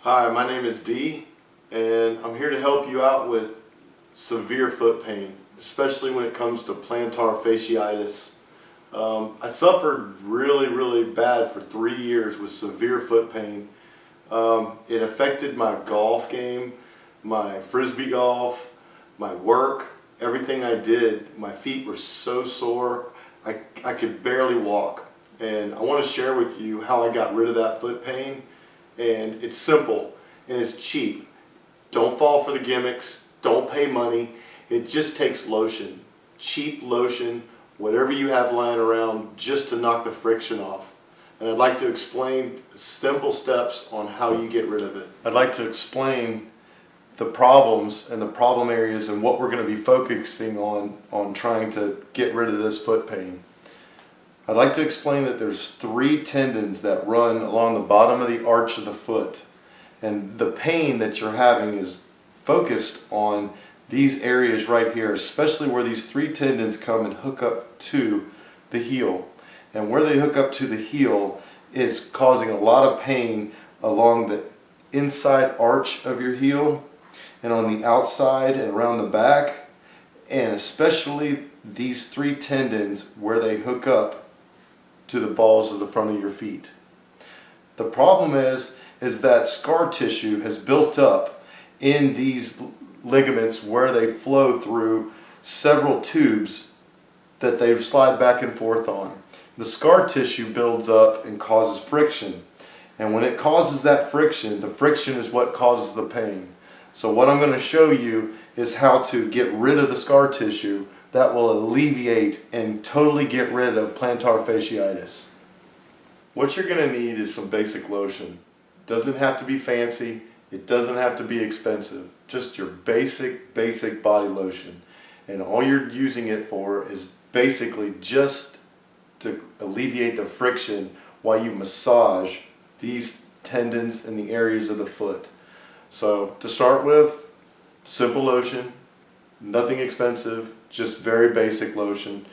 Hi, my name is Dee, and I'm here to help you out with severe foot pain, especially when it comes to plantar fasciitis. I suffered really bad for 3 years with severe foot pain. It affected my golf game, my frisbee golf, my work, everything I did. My feet were so sore, I could barely walk. And I want to share with you how I got rid of that foot pain. And it's simple and it's cheap. Don't fall for the gimmicks, don't pay money. It just takes lotion, cheap lotion, whatever you have lying around, just to knock the friction off. And I'd like to explain simple steps on how you get rid of it. I'd like to explain the problems and the problem areas and what we're going to be focusing on trying to get rid of this foot pain. I'd like to explain that there's 3 tendons that run along the bottom of the arch of the foot, and the pain that you're having is focused on these areas right here, especially where these 3 tendons come and hook up to the heel. And where they hook up to the heel is causing a lot of pain along the inside arch of your heel and on the outside and around the back, and especially these 3 tendons where they hook up to the balls of the front of your feet. The problem is that scar tissue has built up in these ligaments where they flow through several tubes that they slide back and forth on. The scar tissue builds up and causes friction, and when it causes that friction, the friction is what causes the pain. So what I'm going to show you is how to get rid of the scar tissue that will alleviate and totally get rid of plantar fasciitis. What you're going to need is some basic lotion. Doesn't have to be fancy, it doesn't have to be expensive, just your basic body lotion. And all you're using it for is basically just to alleviate the friction while you massage these tendons in the areas of the foot. So to start with, simple lotion, nothing expensive, just very basic lotion.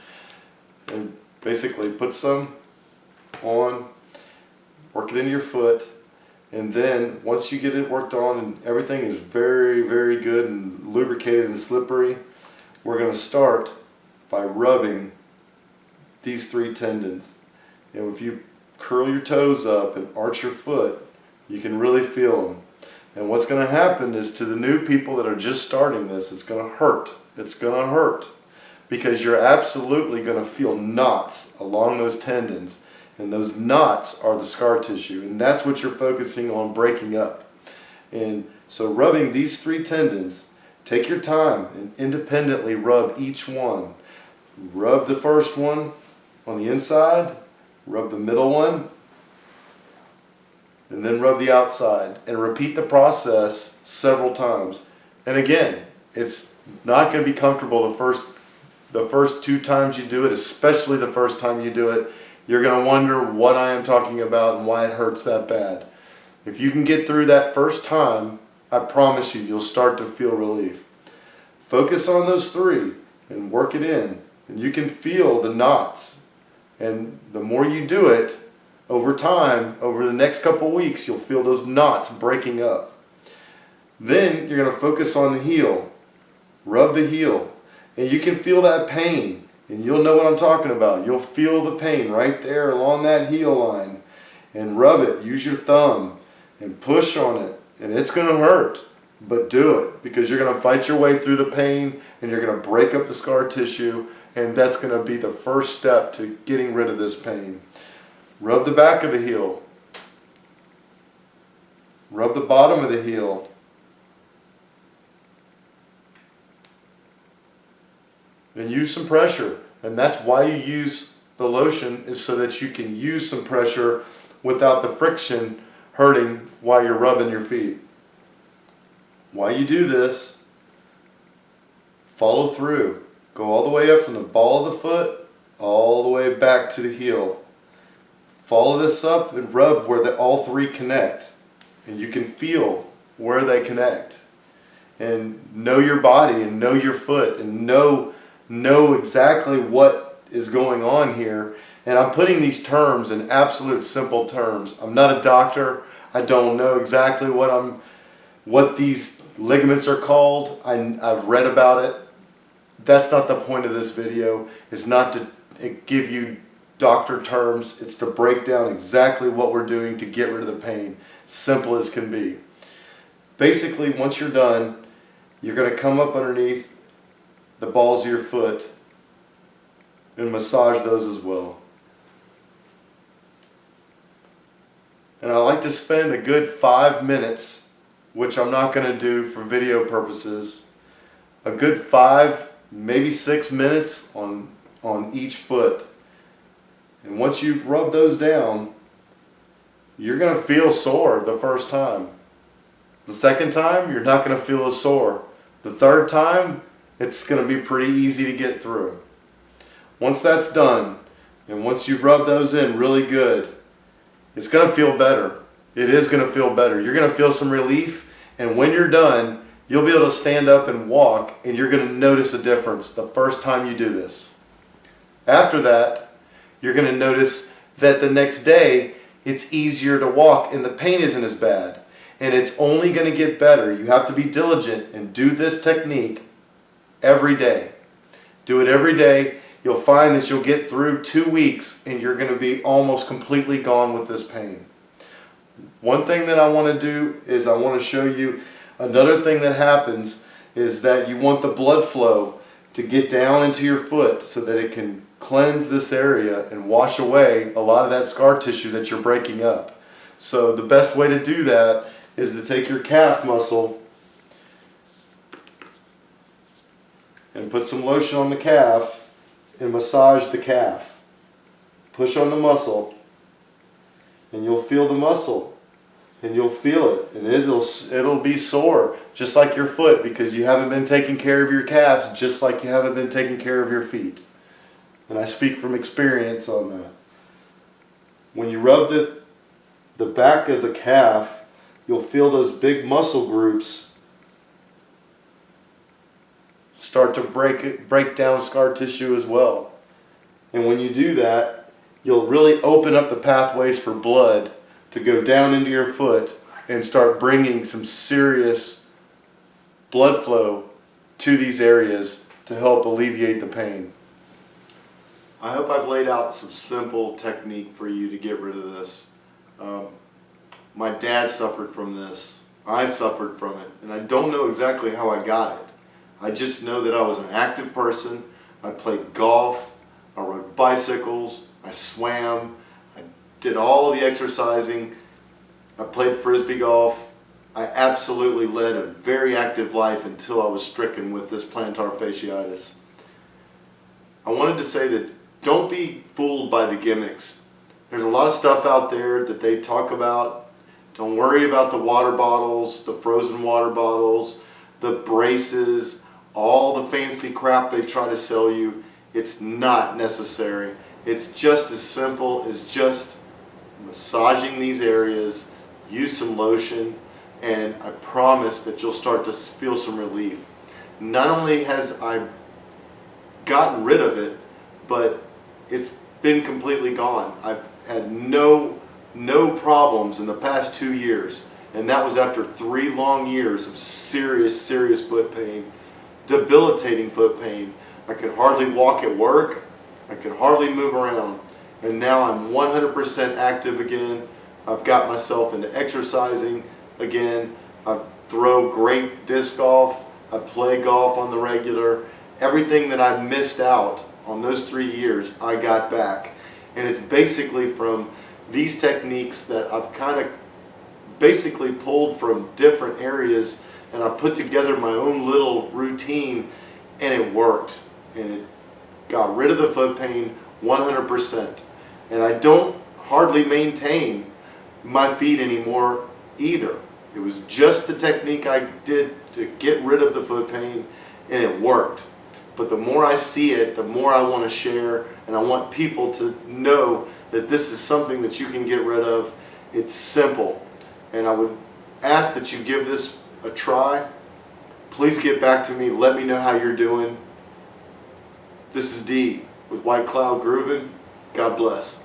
And basically put some on, work it into your foot, and then once you get it worked on and everything is very good and lubricated and slippery, we're going to start by rubbing these 3 tendons. And if you curl your toes up and arch your foot, you can really feel them. And what's going to happen is, to the new people that are just starting this, it's going to hurt. It's going to hurt because you're absolutely going to feel knots along those tendons, and those knots are the scar tissue, and that's what you're focusing on breaking up. And so rubbing these 3 tendons, take your time and independently rub each one. Rub the first one on the inside, rub the middle one, and then rub the outside, and repeat the process several times. And again, it's not going to be comfortable the first 2 times you do it, especially the first time you do it. You're going to wonder what I am talking about and why it hurts that bad. If you can get through that first time, I promise you, you'll start to feel relief. Focus on those 3 and work it in, and you can feel the knots. And the more you do it, over time, over the next couple weeks, you'll feel those knots breaking up. Then you're going to focus on the heel. Rub the heel. And you can feel that pain. And you'll know what I'm talking about. You'll feel the pain right there along that heel line. And rub it. Use your thumb and push on it. And it's going to hurt. But do it, because you're going to fight your way through the pain, and you're going to break up the scar tissue. And that's going to be the first step to getting rid of this pain. Rub the back of the heel. Rub the bottom of the heel. And use some pressure. And that's why you use the lotion, is so that you can use some pressure without the friction hurting while you're rubbing your feet. While you do this, follow through. Go all the way up from the ball of the foot all the way back to the heel. Follow this up and rub where all 3 connect, and you can feel where they connect. And know your body and know your foot and know exactly what is going on here. And I'm putting these terms in absolute simple terms. I'm not a doctor. I don't know exactly what these ligaments are called. I've read about it. That's not the point of this video. It's not to give you doctor terms. It's to break down exactly what we're doing to get rid of the pain. Simple as can be. Basically, once you're done, you're going to come up underneath the balls of your foot and massage those as well. And I like to spend a good 5 minutes, which I'm not going to do for video purposes, a good 5, maybe 6 minutes on each foot. And once you've rubbed those down, you're going to feel sore the first time. The second time, you're not going to feel as sore. The third time, it's going to be pretty easy to get through. Once that's done, and once you've rubbed those in really good, it's going to feel better. It is going to feel better. You're going to feel some relief, and when you're done, you'll be able to stand up and walk, and you're going to notice a difference the first time you do this. After that, you're going to notice that the next day, it's easier to walk and the pain isn't as bad. And it's only going to get better. You have to be diligent and do this technique every day. Do it every day. You'll find that you'll get through 2 weeks and you're going to be almost completely gone with this pain. One thing that I want to do is I want to show you another thing that happens is that you want the blood flow to get down into your foot so that it can cleanse this area and wash away a lot of that scar tissue that you're breaking up. So the best way to do that is to take your calf muscle and put some lotion on the calf and massage the calf. Push on the muscle and you'll feel the muscle and you'll feel it, and it'll be sore just like your foot because you haven't been taking care of your calves just like you haven't been taking care of your feet. And I speak from experience on that. When you rub the back of the calf, you'll feel those big muscle groups start to break down scar tissue as well. And when you do that, you'll really open up the pathways for blood to go down into your foot and start bringing some serious blood flow to these areas to help alleviate the pain. I hope I've laid out some simple technique for you to get rid of this. My dad suffered from this. I suffered from it. And I don't know exactly how I got it. I just know that I was an active person. I played golf. I rode bicycles. I swam. I did all the exercising. I played frisbee golf. I absolutely led a very active life until I was stricken with this plantar fasciitis. I wanted to say that don't be fooled by the gimmicks. There's a lot of stuff out there that they talk about. Don't worry about the water bottles, the frozen water bottles, the braces, all the fancy crap they try to sell you. It's not necessary. It's just as simple as just massaging these areas, use some lotion, and I promise that you'll start to feel some relief. Not only has I gotten rid of it, but it's been completely gone. I've had no problems in the past 2 years, and that was after 3 long years of serious foot pain, debilitating foot pain. I could hardly walk at work. I could hardly move around, and now I'm 100% active again. I've got myself into exercising again. I throw great disc golf. I play golf on the regular. Everything that I missed out on those 3 years, I got back. And it's basically from these techniques that I've kind of basically pulled from different areas, and I put together my own little routine, and it worked. And it got rid of the foot pain 100%. And I don't hardly maintain my feet anymore either. It was just the technique I did to get rid of the foot pain, and it worked. But the more I see it, the more I want to share, and I want people to know that this is something that you can get rid of. It's simple. And I would ask that you give this a try. Please get back to me. Let me know how you're doing. This is D with White Cloud Groovin'. God bless.